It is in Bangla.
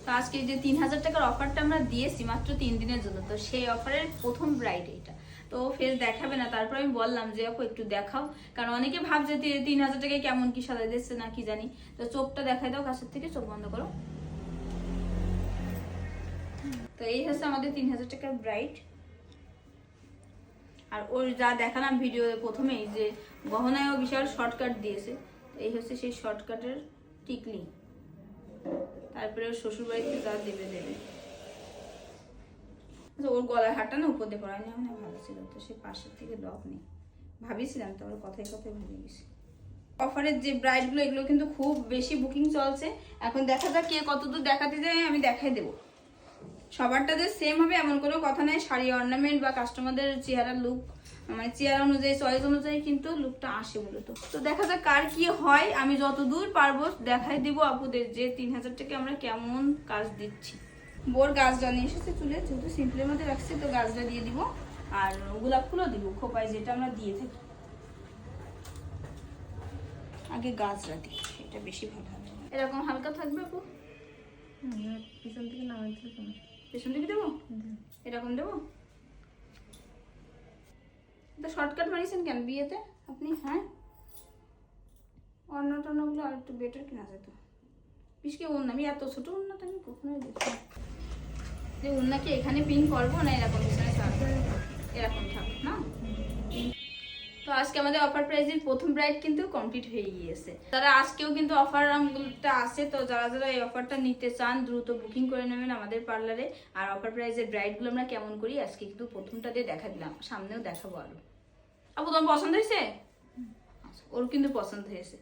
তো আজকে যে 3000 টাকার অফারটা আমরা দিয়েছি মাত্র 3 দিনের জন্য, তো সেই অফারের প্রথম ব্রাইড এটা। তো ফেস দেখাবে না, তারপর আমি বললাম যে আপু একটু দেখাও, কারণ অনেকে ভাবছে 3000 টাকায় কেমন কি সাজাই দিচ্ছে না কি জানি। তো চোখটা দেখাই দাও কাছের থেকে, চোখ বন্ধ করো। তো এই হচ্ছে আমাদের 3000 টাকার ব্রাইড। আর ওর যা দেখালাম ভিডিও প্রথমেই যে গহনায়ও বিশাল শর্টকাট দিয়েছে, এই হচ্ছে সেই শর্টকাটের টিকলি। তারপরে ওর শ্বশুর বাড়িতে যা দেবে দেবে। ওর গলার হারটা না উপর দিয়ে পড়ায়নি, আমার ভালো ছিল, তো সে পাশের থেকে লক নেই ভাবিছিলাম, তো ওর কথায় কথায় ভুলে গেছি। অফারের যে ব্রাইডগুলো এগুলো কিন্তু খুব বেশি বুকিং চলছে। এখন দেখা যাক কে কতদূর দেখাতে যায়, আমি দেখাই দেবো। সবারটা যে সেম হবে এমন কোনো কথা নাই, শাড়ি অর্নামেন্ট বা কাস্টমারদের চেহারার লুক মানে চেহারা অনুযায়ী চয়েস অনুযায়ী কিন্তু লুকটা আসে মূলত। তো দেখা যাক কার কি হয়, আমি যতদূর পারবো দেখাই দিব আপুদের যে 3000 টাকা আমরা কেমন কাজ দিচ্ছি। বোর গাছটা নিয়ে এসেছে চুলে, যেহেতু সিম্পলের মধ্যে রাখছি তো গাছটা দিয়ে দিব, আর গোলাপ ফুলও দিব খোপায় যেটা আমরা দিয়ে থাকি। আগে গাছটা দিই, এটা বেশি ভালো হবে। এরকম হালকা থাকবে আপু, পিছন থেকে নামাইতে পেছন দিকে দেবো, এরকম দেবো। তো শর্টকাট মারিয়েছেন কেন বিয়েতে আপনি? হ্যাঁ, অন্য টন্যগুলো আর একটু বেটার কিনা যেত। পিসকে ওড়না, আমি এত ছোট ওড়নাটা আমি কখনোই দেখি যে ওড়নাকে এখানে পিন করবো না, এরকম পিছনে ছাড়বো, এরকম থাকবে না। তো আজকে আমাদের অফার প্রাইজের প্রথম ব্রাইড কিন্তু কমপ্লিট হয়ে গিয়েছে। তারা আজকেও কিন্তু অফারটা আছে, তো যারা যারা এই অফারটা নিতে চান দ্রুত বুকিং করে নেবেন আমাদের পার্লারে। আর অফার প্রাইজের ব্রাইডগুলো আমরা কেমন করি আজকে কিন্তু প্রথমটা দিয়ে দেখা দিলাম, সামনেও দেখাবো আরো। আপু তোমার পছন্দ হয়েছে? ওর কিন্তু পছন্দ হয়েছে।